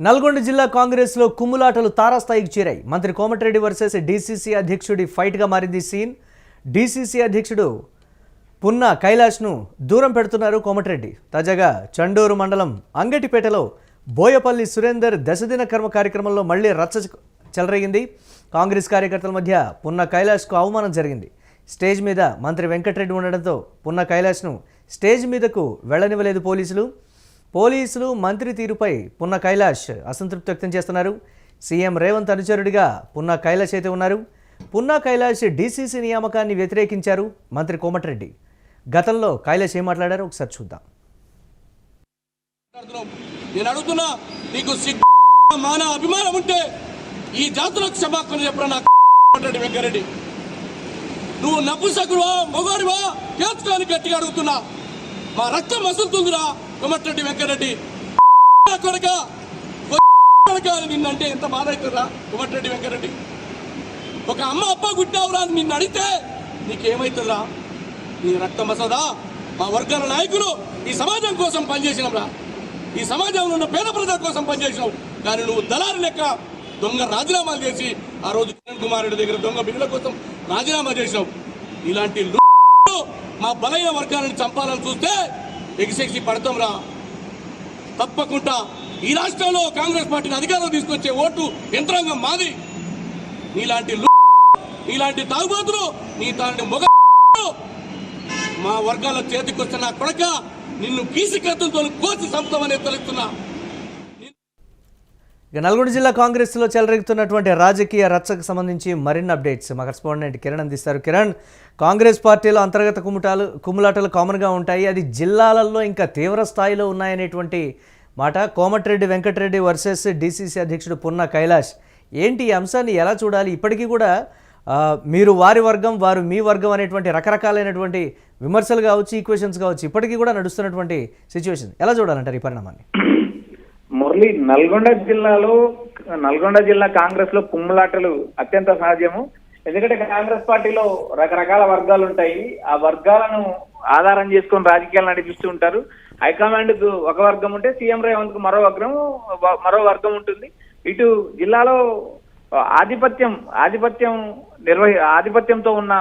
నల్గొండ జిల్లా కాంగ్రెస్లో కుమ్ములాటలు తారాస్థాయికి చేరాయి. మంత్రి కోమటిరెడ్డి వర్సెస్ డీసీసీ అధ్యక్షుడి ఫైట్గా మారింది సీన్. డీసీసీ అధ్యక్షుడు పున్నా కైలాష్ను దూరం పెడుతున్నారు కోమటిరెడ్డి. తాజాగా చండూరు మండలం అంగటిపేటలో బోయపల్లి సురేందర్ దశదిన కర్మ కార్యక్రమంలో మళ్లీ రచ్చ చెలరేగింది. కాంగ్రెస్ కార్యకర్తల మధ్య పున్నా కైలాష్కు అవమానం జరిగింది. స్టేజ్ మీద మంత్రి వెంకటరెడ్డి ఉండడంతో పున్నా కైలాష్ను స్టేజ్ మీదకు వెళ్లనివ్వలేదు పోలీసులు మంత్రి తీరుపై పున్నా కైలాష్ అసంతృప్తి వ్యక్తం చేస్తున్నారు. సీఎం రేవంత్ అనుచరుడిగా పున్నా కైలాష్ అయితే ఉన్నారు. పున్నా కైలాష్ డీసీసీ నియామకాన్ని వ్యతిరేకించారు మంత్రి కోమటిరెడ్డి. గతంలో కైలాష్ ఏం మాట్లాడారో ఒకసారి చూద్దాం. నేను అడుగుతున్నా, నీకు మాన అభిమానం ఉంటే ఈ జాతులకు క్షమాపణ చెప్పరా నా కోమటిరెడ్డి వెంకరెడ్డి? నువ్వు నపుసకుడువా మొగాడివా కేసుకొని గట్టిగా అడుగుతున్నా. మా రక్తం మసులుతుందిరా కోమటిరెడ్డి వెంకరెడ్డి కొడక. నిన్నంటే ఎంత బాధ అవుతుందా కోమటిరెడ్డి వెంకరెడ్డి? ఒక అమ్మ అప్ప గుట్టావురా నిన్ను అడిగితే నీకేమైతుందా? నీ రక్తం మసదా? మా వర్గాల నాయకులు ఈ సమాజం కోసం పనిచేసినరా, ఈ సమాజంలో ఉన్న పేద ప్రజల కోసం పనిచేసినావు. కానీ నువ్వు దళారు లెక్క దొంగ రాజీనామాలు చేసి ఆ రోజు కిరణ్ కుమార్ రెడ్డి దగ్గర దొంగ బిల్లుల కోసం రాజీనామా చేసినావు. ఇలాంటి మా బలైన వర్గాలను చంపాలని చూస్తే ఎగిసెక్సి పడతాం రా. తప్పకుండా ఈ రాష్ట్రంలో కాంగ్రెస్ పార్టీని అధికారంలో తీసుకొచ్చే ఓటు యంత్రాంగం మాది. నీలాంటి తాగుబోతులు, నీ తాంటి మొగ మా వర్గాల చేతికి వస్తున్న కొడక నిన్ను కీసికత్తంతో కోసి సంపుతామని తెలుస్తున్నా. ఇక నల్గొండ జిల్లా కాంగ్రెస్లో చెలరెగుతున్నటువంటి రాజకీయ రచ్చకు సంబంధించి మరిన్ని అప్డేట్స్ మా కరెస్పాండెంట్ కిరణ్ అందిస్తారు. కిరణ్, కాంగ్రెస్ పార్టీలో అంతర్గత కుమ్ములాటలు కామన్గా ఉంటాయి, అది జిల్లాలలో ఇంకా తీవ్ర స్థాయిలో ఉన్నాయనేటువంటి మాట. కోమటిరెడ్డి వెంకటరెడ్డి వర్సెస్ డీసీసీ అధ్యక్షుడు పున్నా కైలాష్, ఏంటి ఈ అంశాన్ని ఎలా చూడాలి? ఇప్పటికీ కూడా మీరు వారి వర్గం, వారు మీ వర్గం అనేటువంటి రకరకాలైనటువంటి విమర్శలు కావచ్చు, ఈక్వేషన్స్ కావచ్చు, ఇప్పటికీ కూడా నడుస్తున్నటువంటి సిచ్యువేషన్ ఎలా చూడాలంటారు ఈ పరిణామాన్ని? మురళి, నల్గొండ జిల్లా కాంగ్రెస్ లో కుమ్ములాటలు అత్యంత సహజము. ఎందుకంటే కాంగ్రెస్ పార్టీలో రకరకాల వర్గాలు ఉంటాయి. ఆ వర్గాలను ఆధారం చేసుకొని రాజకీయాలు నడిపిస్తూ ఉంటారు. హైకమాండ్ కు ఒక వర్గం ఉంటే సీఎం రేవంత్ కు మరో వర్గం ఉంటుంది. ఇటు జిల్లాలో ఆధిపత్యంతో ఉన్న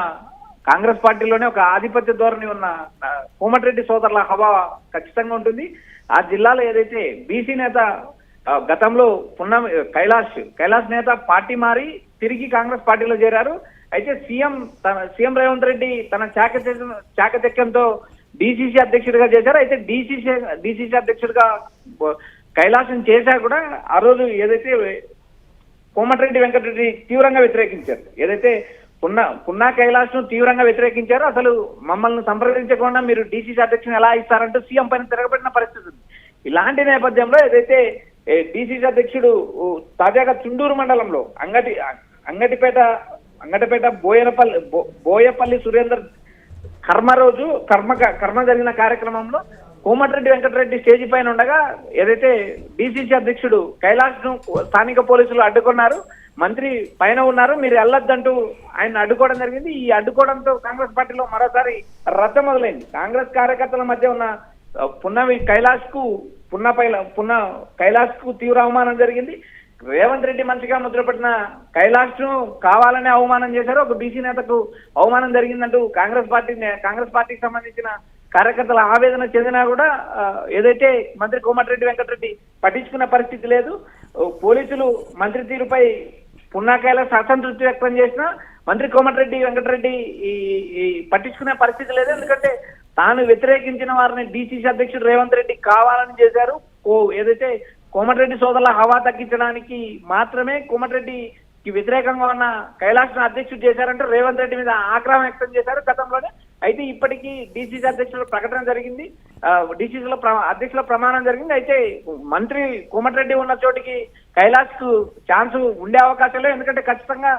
కాంగ్రెస్ పార్టీలోనే ఒక ఆధిపత్య ధోరణి ఉన్న కోమటిరెడ్డి సోదరుల హవా ఖచ్చితంగా ఉంటుంది. ఆ జిల్లాలో ఏదైతే బీసీ నేత గతంలో కైలాష్ నేత పార్టీ మారి తిరిగి కాంగ్రెస్ పార్టీలో చేరారు. అయితే సీఎం రేవంత్ రెడ్డి తన చాకచక్యంతో డీసీసీ అధ్యక్షుడిగా చేశారు. అయితే డీసీసీ అధ్యక్షుడిగా కైలాసం చేశా కూడా ఆ రోజు ఏదైతే కోమటిరెడ్డి వెంకటరెడ్డి తీవ్రంగా వ్యతిరేకించారు. ఏదైతే పున్నా కైలాష్ ను తీవ్రంగా వ్యతిరేకించారు. అసలు మమ్మల్ని సంప్రదించకుండా మీరు డీసీసీ అధ్యక్షుని ఎలా ఇస్తారంటూ సీఎం పైన తిరగబెట్టిన పరిస్థితి ఉంది. ఇలాంటి నేపథ్యంలో ఏదైతే డీసీసీ అధ్యక్షుడు తాజాగా చుండూరు మండలంలో అంగటిపేట బోయపల్లి సురేందర్ కర్మ జరిగిన కార్యక్రమంలో కోమటిరెడ్డి వెంకటరెడ్డి స్టేజీ పైన ఉండగా ఏదైతే డీసీసీ అధ్యక్షుడు కైలాష్ ను స్థానిక పోలీసులు అడ్డుకున్నారు. మంత్రి పైన ఉన్నారు, మీరు వెళ్ళొద్దంటూ ఆయన అడ్డుకోవడం జరిగింది. ఈ అడ్డుకోవడంతో కాంగ్రెస్ పార్టీలో మరోసారి రచ్చ మొదలైంది. కాంగ్రెస్ కార్యకర్తల మధ్య ఉన్న కైలాష్ కు తీవ్ర అవమానం జరిగింది. రేవంత్ రెడ్డి మంచిగా ముద్రపడిన కైలాష్ ను కావాలనే అవమానం చేశారు. ఒక బీసీ నేతకు అవమానం జరిగిందంటూ కాంగ్రెస్ పార్టీకి సంబంధించిన కార్యకర్తల ఆవేదన చెందినా కూడా ఏదైతే మంత్రి కోమటిరెడ్డి వెంకటరెడ్డి పట్టించుకున్న పరిస్థితి లేదు. పోలీసులు మంత్రి తీరుపై పున్నా కైలాష్ అసంతృప్తి వ్యక్తం చేసినా మంత్రి కోమటిరెడ్డి వెంకటరెడ్డి పట్టించుకునే పరిస్థితి లేదు. ఎందుకంటే తాను వ్యతిరేకించిన వారిని డీసీసీ అధ్యక్షుడు రేవంత్ రెడ్డి కావాలని చేశారు. ఏదైతే కోమటిరెడ్డి సోదరుల హవా తగ్గించడానికి మాత్రమే కోమటిరెడ్డికి వ్యతిరేకంగా ఉన్న కైలాష్ ను అధ్యక్షుడు చేశారంటూ రేవంత్ రెడ్డి మీద ఆగ్రహం వ్యక్తం చేశారు గతంలోనే. అయితే ఇప్పటికీ డీసీసీ అధ్యక్షుల ప్రకటన జరిగింది, అధ్యక్షుల ప్రమాణం జరిగింది. అయితే మంత్రి కోమటిరెడ్డి ఉన్న చోటికి కైలాష్ కు ఛాన్స్ ఉండే అవకాశాలు, ఎందుకంటే ఖచ్చితంగా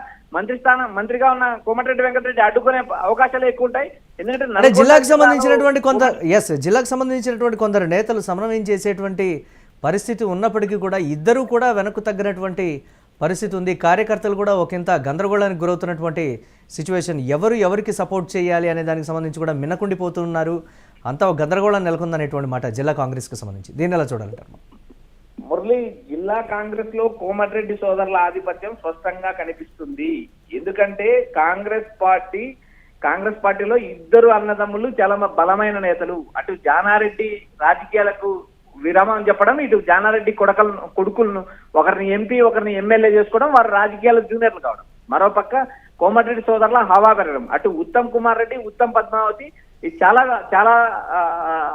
మంత్రిగా ఉన్న కోమటిరెడ్డి వెంకటరెడ్డి అడ్డుకునే అవకాశాలు ఎక్కువ ఉంటాయి. ఎందుకంటే జిల్లాకు సంబంధించినటువంటి కొందరు నేతలు సమన్వయం చేసేటువంటి పరిస్థితి ఉన్నప్పటికీ కూడా ఇద్దరూ కూడా వెనక్కు తగ్గినటువంటి పరిస్థితి ఉంది. కార్యకర్తలు కూడా ఒకంత గందరగోళానికి గురవుతున్నటువంటి సిచ్యువేషన్. ఎవరికి సపోర్ట్ చేయాలి అనే దానికి సంబంధించి కూడా మిన్నకుండిపోతున్నారు. అంతా ఒక గందరగోళం నెలకొందనేటువంటి మాట జిల్లా కాంగ్రెస్కి సంబంధించి. దీన్ని ఎలా చూడాలంటారు? మురళి, జిల్లా కాంగ్రెస్ లో కోమటిరెడ్డి సోదరుల ఆధిపత్యం స్పష్టంగా కనిపిస్తుంది. ఎందుకంటే కాంగ్రెస్ పార్టీలో ఇద్దరు అన్నదమ్ములు చాలా బలమైన నేతలు. అటు జానారెడ్డి రాజకీయాలకు విరామం చెప్పడం, ఇటు జానారెడ్డి కొడుకులను ఒకరిని ఎంపీ ఒకరిని ఎమ్మెల్యే చేసుకోవడం, వారు రాజకీయాల జూనియర్లు కావడం. మరోపక్క కోమటిరెడ్డి సోదరుల హవా పెరగడం. అటు ఉత్తమ్ కుమార్ రెడ్డి, ఉత్తమ్ పద్మావతి ఈ చాలా చాలా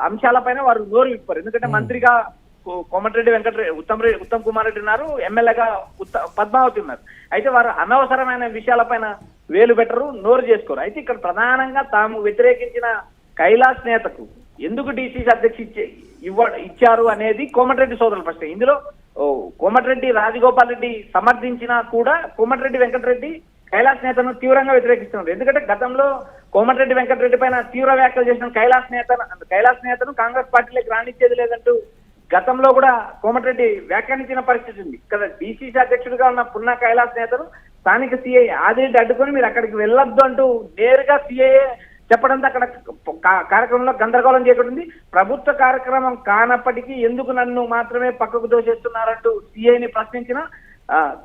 అంశాలపైన వారు నోరు విప్పారు. ఎందుకంటే మంత్రిగా కోమటిరెడ్డి ఉత్తమ్ కుమార్ రెడ్డి ఉన్నారు, ఎమ్మెల్యేగా పద్మావతి ఉన్నారు. అయితే వారు అనవసరమైన విషయాలపైన వేలు పెట్టరు, నోరు చేసుకోరు. అయితే ఇక్కడ ప్రధానంగా తాము వ్యతిరేకించిన కైలాస్ నేతకు ఎందుకు డిసిసి అధ్యక్ష ఇచ్చారు అనేది కోమటిరెడ్డి సోదరుల ప్రశ్న. ఇందులో కోమటిరెడ్డి రాజగోపాల్ రెడ్డి సమర్థించినా కూడా కోమటిరెడ్డి వెంకటరెడ్డి కైలాస్ నేతను తీవ్రంగా వ్యతిరేకిస్తున్నారు. ఎందుకంటే గతంలో కోమటిరెడ్డి వెంకటరెడ్డి పైన తీవ్ర వ్యాఖ్యలు చేసిన కైలాస్ నేతను కాంగ్రెస్ పార్టీలోకి రానిచ్చేది లేదంటూ గతంలో కూడా కోమటిరెడ్డి వ్యాఖ్యానించిన పరిస్థితి ఉంది. ఇక్కడ డిసిసి అధ్యక్షుడిగా ఉన్న పున్నా కైలాస్ నేతను స్థానిక సిఐ ఆదిరెడ్డి అడ్డుకొని మీరు అక్కడికి వెళ్ళొద్దు అంటూ నేరుగా సిఐ చెప్పడంతో అక్కడ కార్యక్రమంలో గందరగోళం చేయబడింది. ప్రభుత్వ కార్యక్రమం కానప్పటికీ ఎందుకు నన్ను మాత్రమే పక్కకు దోచేస్తున్నారంటూ సిఐని ప్రశ్నించిన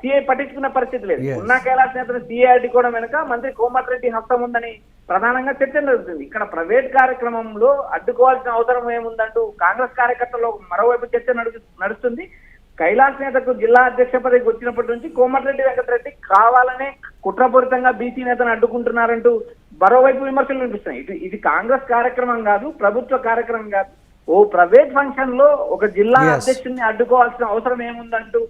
సిఐ పట్టించుకున్న పరిస్థితి లేదు. పున్నా కైలాస్ నేతను సిఐ అడ్డుకోవడం వెనుక మంత్రి కోమటిరెడ్డి హస్తం ఉందని ప్రధానంగా చర్చ జరుగుతుంది. ఇక్కడ ప్రైవేట్ కార్యక్రమంలో అడ్డుకోవాల్సిన అవసరం ఏముందంటూ కాంగ్రెస్ కార్యకర్తల్లో మరోవైపు చర్చ నడుస్తుంది. కైలాస్ నేతకు జిల్లా అధ్యక్ష పదవికి వచ్చినప్పటి నుంచి కోమటిరెడ్డి వెంకటరెడ్డి కావాలనే కుట్రపూరితంగా బీసీ నేతను అడ్డుకుంటున్నారంటూ మరోవైపు విమర్శలు వినిపిస్తున్నాయి. ఇది కాంగ్రెస్ కార్యక్రమం కాదు, ప్రభుత్వ కార్యక్రమం కాదు. ఓ ప్రైవేట్ ఫంక్షన్ లో ఒక జిల్లా అధ్యక్షుడిని అడ్డుకోవాల్సిన అవసరం ఏముందంటూ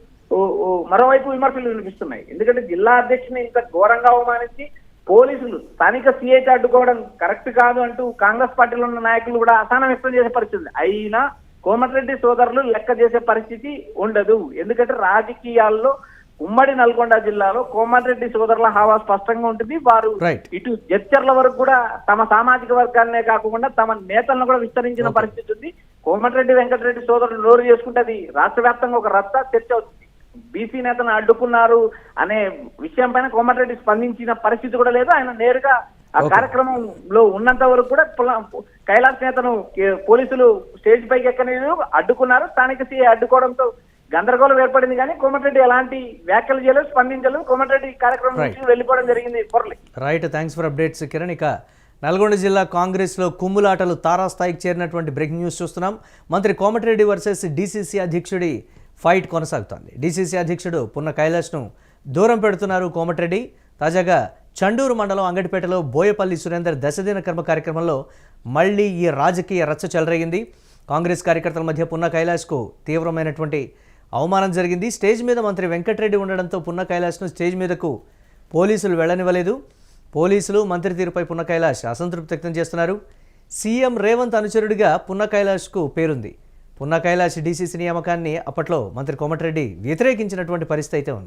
మరోవైపు విమర్శలు వినిపిస్తున్నాయి. ఎందుకంటే జిల్లా అధ్యక్షుని ఇంత ఘోరంగా అవమానించి పోలీసులు స్థానిక సిఐకి అడ్డుకోవడం కరెక్ట్ కాదు అంటూ కాంగ్రెస్ పార్టీలో ఉన్న నాయకులు కూడా అసహనం వ్యక్తం చేసే పరిస్థితి. అయినా కోమటిరెడ్డి సోదరులు లెక్క చేసే పరిస్థితి ఉండదు. ఎందుకంటే రాజకీయాల్లో ఉమ్మడి నల్గొండ జిల్లాలో కోమటిరెడ్డి సోదరుల హావా స్పష్టంగా ఉంటుంది. వారు ఇటు జడ్చర్ల వరకు కూడా తమ సామాజిక వర్గాలనే కాకుండా తమ నేతలను కూడా విస్తరించిన పరిస్థితి ఉంది. కోమటిరెడ్డి వెంకటరెడ్డి సోదరులు నోరు చేసుకుంటే అది రాష్ట్ర వ్యాప్తంగా ఒక రచ్చ చర్చ అవుతుంది. బీసీ నేతను అడ్డుకున్నారు అనే విషయం పైన కోమటిరెడ్డి స్పందించిన పరిస్థితి కూడా లేదు. ఆయన నేరుగా ఆ కార్యక్రమంలో ఉన్నంత వరకు కూడా కైలాస్ నేతను పోలీసులు స్టేజ్ పైకి ఎక్కలేదు, అడ్డుకున్నారు. స్థానిక సీఐ అడ్డుకోవడంతో గందరగోళం ఏర్పడింది. కానీ కోమటిరెడ్డి ఎలాంటి వ్యాఖ్యలు చేయలేదు, స్పందించలేదు. కోమటిరెడ్డి కార్యక్రమం నుంచి వెళ్ళిపోవడం జరిగింది. Right, thanks for updates Kiran. ఇక నల్గొండ జిల్లా కాంగ్రెస్లో కుమ్ములాటలు తారాస్థాయికి చేరినటువంటి బ్రేకింగ్ న్యూస్ చూస్తున్నాం. మంత్రి కోమటిరెడ్డి వర్సెస్ డీసీసీ అధ్యక్షుడి ఫైట్ కొనసాగుతోంది. డీసీసీ అధ్యక్షుడు పున్న కైలాష్ను దూరం పెడుతున్నారు కోమటిరెడ్డి. తాజాగా చండూరు మండలం అంగడిపేటలో బోయపల్లి సురేందర్ దశదిన కర్మ కార్యక్రమంలో మళ్లీ ఈ రాజకీయ రచ్చ చెలరేగింది. కాంగ్రెస్ కార్యకర్తల మధ్య పున్న కైలాష్కు తీవ్రమైనటువంటి అవమానం జరిగింది. స్టేజ్ మీద మంత్రి వెంకటరెడ్డి ఉండడంతో పున్న కైలాష్ను స్టేజ్ మీదకు పోలీసులు వెళ్లనివ్వలేదు. పోలీసులు మంత్రి తీరుపై పున్న కైలాష్ అసంతృప్తి వ్యక్తం చేస్తున్నారు. సీఎం రేవంత్ అనుచరుడిగా పున్న కైలాష్కు పేరుంది. పున్న కైలాష్ డీసీసీ నియామకాన్ని అప్పట్లో మంత్రి కోమటిరెడ్డి వ్యతిరేకించినటువంటి పరిస్థితి అయితే ఉంది.